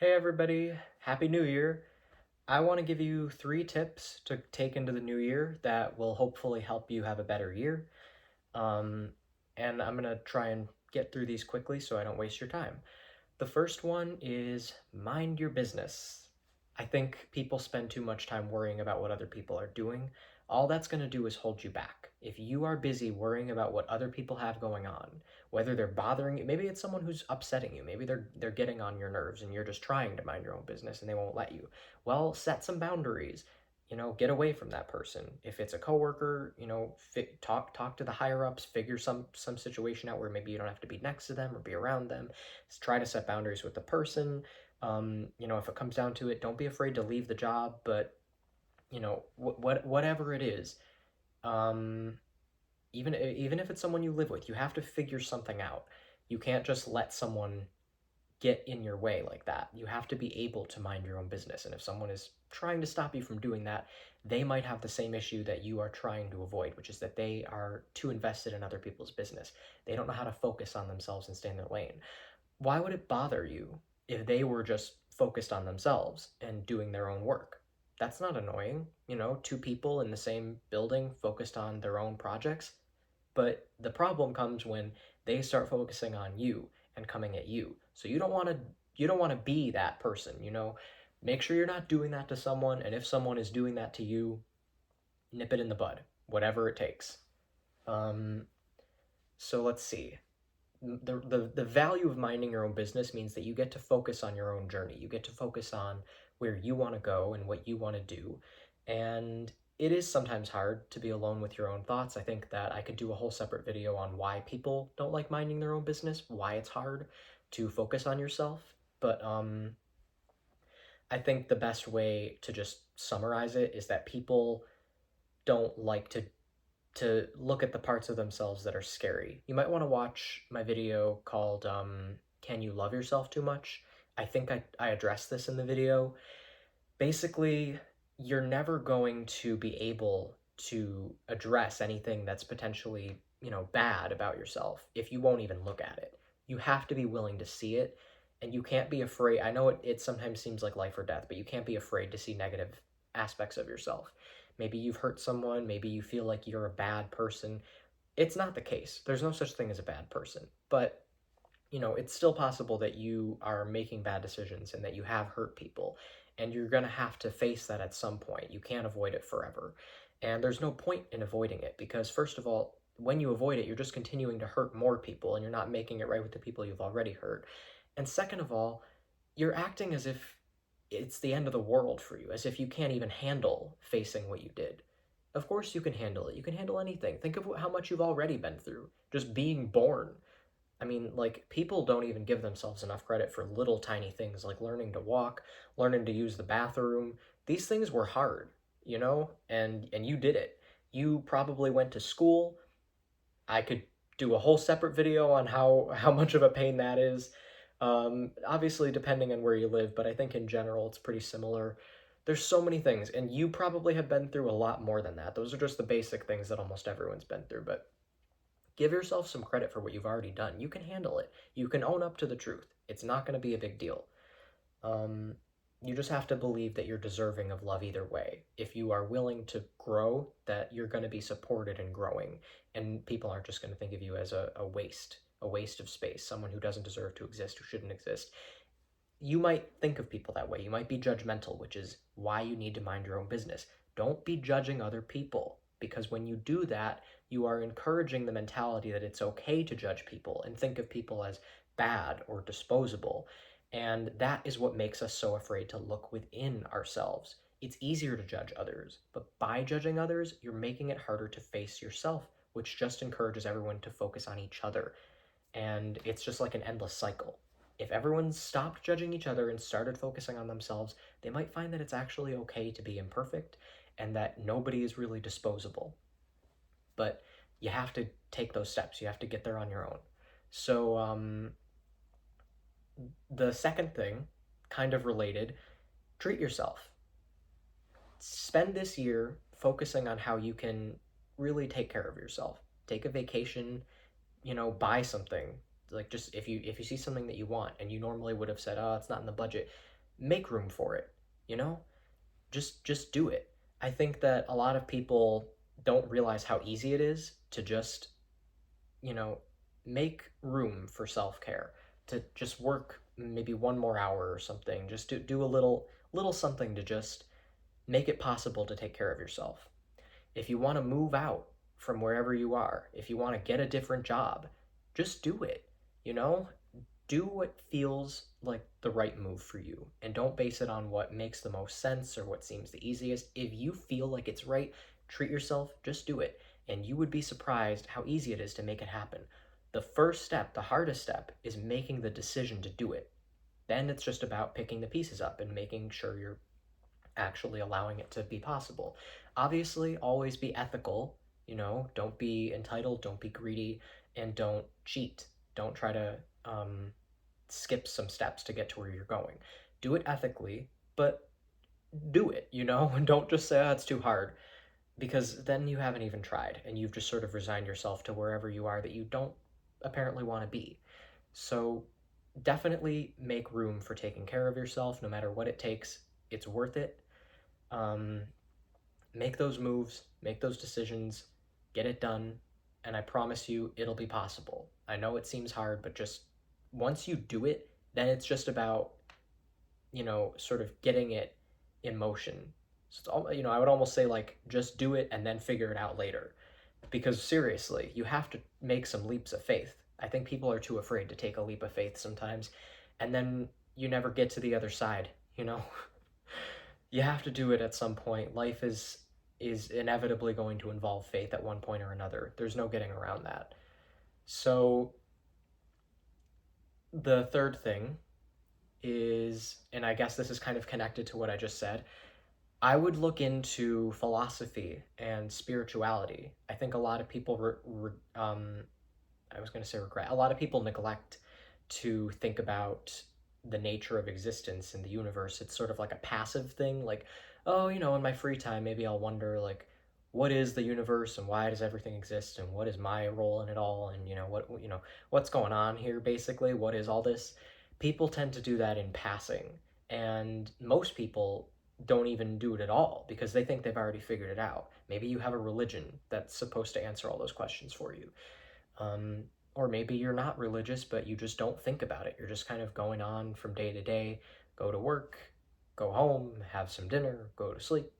Hey everybody, Happy New Year. I want to give you 3 tips to take into the new year that will hopefully help you have a better year. Um, and I'm going to try and get through these quickly so I don't waste your time. The first one is mind your business. I think people spend too much time worrying about what other people are doing. All that's going to do is hold you back. If you are busy worrying about what other people have going on, whether they're bothering you, maybe it's someone who's upsetting you, maybe they're getting on your nerves and you're just trying to mind your own business and they won't let you. Well, set some boundaries. Get away from that person. If it's a coworker, talk to the higher ups, figure some situation out where maybe you don't have to be next to them or be around them. Try to set boundaries with the person. If it comes down to it, don't be afraid to leave the job, but whatever it is, um, even if it's someone you live with, you have to figure something out. You can't just let someone get in your way like that. You have to be able to mind your own business. And if someone is trying to stop you from doing that, they might have the same issue that you are trying to avoid, which is that they are too invested in other people's business. They don't know how to focus on themselves and stay in their lane. Why would it bother you if they were just focused on themselves and doing their own work? That's not annoying. Two people in the same building focused on their own projects. But the problem comes when they start focusing on you and coming at you. So you don't want to be that person. Make sure you're not doing that to someone, and if someone is doing that to you, nip it in the bud, whatever it takes. Um, so let's see. The value of minding your own business means that you get to focus on your own journey. You get to focus on where you want to go and what you want to do. And it is sometimes hard to be alone with your own thoughts. I think that I could do a whole separate video on why people don't like minding their own business, why it's hard to focus on yourself. But I think the best way to just summarize it is that people don't like to look at the parts of themselves that are scary. You might want to watch my video called Can You Love Yourself Too Much? I think I addressed this in the video. Basically, you're never going to be able to address anything that's potentially, bad about yourself if you won't even look at it. You have to be willing to see it, and you can't be afraid. I know it sometimes seems like life or death, but you can't be afraid to see negative aspects of yourself. Maybe you've hurt someone, maybe you feel like you're a bad person. It's not the case. There's no such thing as a bad person. But, it's still possible that you are making bad decisions and that you have hurt people. And you're going to have to face that at some point. You can't avoid it forever. And there's no point in avoiding it because, first of all, when you avoid it, you're just continuing to hurt more people and you're not making it right with the people you've already hurt. And second of all, you're acting as if it's the end of the world for you, as if you can't even handle facing what you did. Of course, you can handle it. You can handle anything. Think of how much you've already been through. Just being born. I mean, like, people don't even give themselves enough credit for little tiny things like learning to walk, learning to use the bathroom. These things were hard, and you did it. You probably went to school. I could do a whole separate video on how much of a pain that is. Obviously, depending on where you live, but I think in general it's pretty similar. There's so many things, and you probably have been through a lot more than that. Those are just the basic things that almost everyone's been through, but give yourself some credit for what you've already done. You can handle it. You can own up to the truth. It's not going to be a big deal. Um, you just have to believe that you're deserving of love either way. If you are willing to grow, that you're going to be supported and growing, and people aren't just going to think of you as a waste of space, someone who doesn't deserve to exist, who shouldn't exist. You might think of people that way. You might be judgmental, which is why you need to mind your own business. Don't be judging other people, because when you do that, you are encouraging the mentality that it's okay to judge people and think of people as bad or disposable. And that is what makes us so afraid to look within ourselves. It's easier to judge others, but by judging others, you're making it harder to face yourself, which just encourages everyone to focus on each other. And it's just like an endless cycle. If everyone stopped judging each other and started focusing on themselves, they might find that it's actually okay to be imperfect and that nobody is really disposable. But you have to take those steps. You have to get there on your own. So, the second thing, kind of related, treat yourself. Spend this year focusing on how you can really take care of yourself. Take a vacation, buy something. Like, just if you see something that you want and you normally would have said, oh, it's not in the budget, make room for it, you know? Just do it. I think that a lot of people don't realize how easy it is to just, you know, make room for self-care, to just work maybe one more hour or something, just do a little something to just make it possible to take care of yourself. If you want to move out from wherever you are, if you want to get a different job, just do it. You know, do what feels like the right move for you, and don't base it on what makes the most sense or what seems the easiest. If you feel like it's right, treat yourself, just do it, and you would be surprised how easy it is to make it happen. The first step, the hardest step, is making the decision to do it. Then it's just about picking the pieces up and making sure you're actually allowing it to be possible. Obviously, always be ethical, don't be entitled, don't be greedy, and don't cheat. Don't try to skip some steps to get to where you're going. Do it ethically, but do it, and don't just say, oh, it's too hard, because then you haven't even tried and you've just sort of resigned yourself to wherever you are that you don't apparently want to be. So definitely make room for taking care of yourself no matter what it takes. It's worth it. um, Make those moves, make those decisions, get it done, and I promise you it'll be possible. I know it seems hard, but just once you do it, then it's just about, sort of getting it in motion. So it's all, I would almost say, like, just do it and then figure it out later. Because seriously, you have to make some leaps of faith. I think people are too afraid to take a leap of faith sometimes, and then you never get to the other side, you know? You have to do it at some point. Life is inevitably going to involve faith at one point or another. There's no getting around that. So the third thing is, and I guess this is kind of connected to what I just said, I would look into philosophy and spirituality. I think a lot of people, I was going to say regret, a lot of people neglect to think about the nature of existence in the universe. It's sort of like a passive thing, like, oh, in my free time, maybe I'll wonder, like, what is the universe and why does everything exist and what is my role in it all, and what's going on here, basically, what is all this. People tend to do that in passing, and most people don't even do it at all because they think they've already figured it out. Maybe you have a religion that's supposed to answer all those questions for you. um, or maybe you're not religious, but you just don't think about it. You're just kind of going on from day to day, go to work, go home, have some dinner, go to sleep,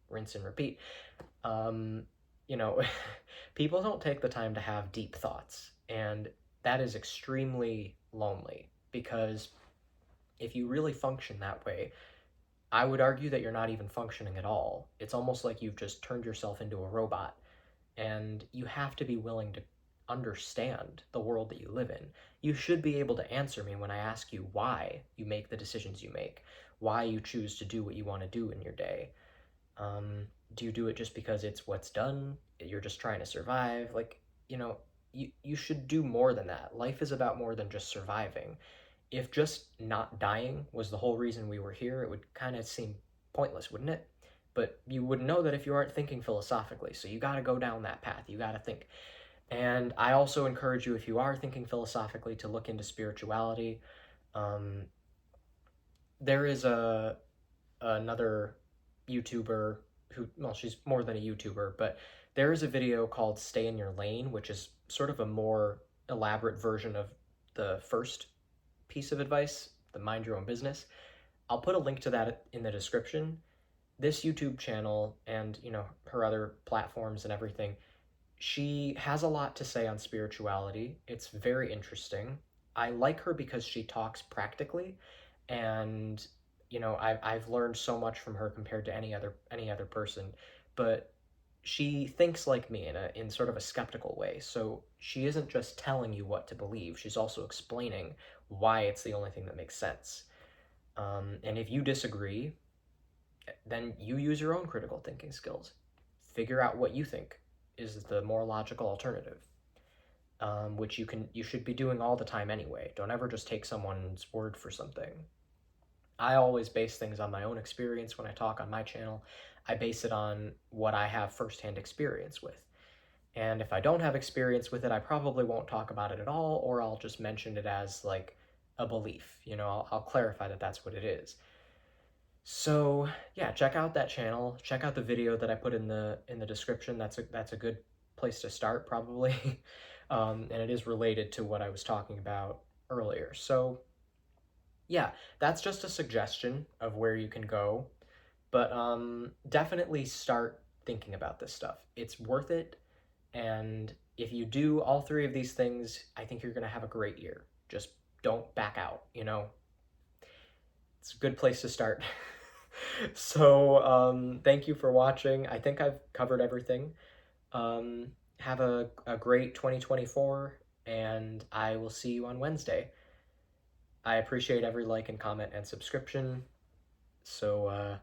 rinse and repeat. Um, you know, People don't take the time to have deep thoughts, and that is extremely lonely because if you really function that way, I would argue that you're not even functioning at all. It's almost like you've just turned yourself into a robot, and you have to be willing to understand the world that you live in. You should be able to answer me when I ask you why you make the decisions you make, why you choose to do what you want to do in your day. Do you do it just because it's what's done? You're just trying to survive? Like, you should do more than that. Life is about more than just surviving. If just not dying was the whole reason we were here, it would kind of seem pointless, wouldn't it? But you would know that if you aren't thinking philosophically. So you got to go down that path. You got to think. And I also encourage you, if you are thinking philosophically, to look into spirituality. Um, there is another YouTuber who, well, she's more than a YouTuber, but there is a video called Stay in Your Lane, which is sort of a more elaborate version of the first piece of advice, the mind your own business. I'll put a link to that in the description. This YouTube channel and, her other platforms and everything, she has a lot to say on spirituality. It's very interesting. I like her because she talks practically, and I've learned so much from her compared to any other person. But she thinks like me in sort of a skeptical way. So she isn't just telling you what to believe. She's also explaining why it's the only thing that makes sense. And if you disagree, then you use your own critical thinking skills. Figure out what you think is the more logical alternative, which you should be doing all the time anyway. Don't ever just take someone's word for something. I always base things on my own experience when I talk on my channel. I base it on what I have firsthand experience with. And if I don't have experience with it, I probably won't talk about it at all, or I'll just mention it as like a belief. You know, I'll clarify that that's what it is. So yeah, check out that channel. Check out the video that I put in the description. That's a good place to start probably, and it is related to what I was talking about earlier. So yeah, that's just a suggestion of where you can go, but definitely start thinking about this stuff. It's worth it, and if you do all three of these things, I think you're gonna have a great year. Just don't back out. You know, it's a good place to start. So, thank you for watching. I think I've covered everything. Have a great 2024, and I will see you on Wednesday. I appreciate every like and comment and subscription. So,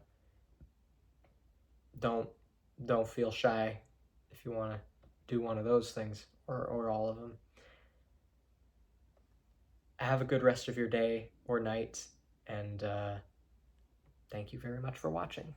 don't don't feel shy if you want to do one of those things or all of them. Have a good rest of your day or night, and thank you very much for watching.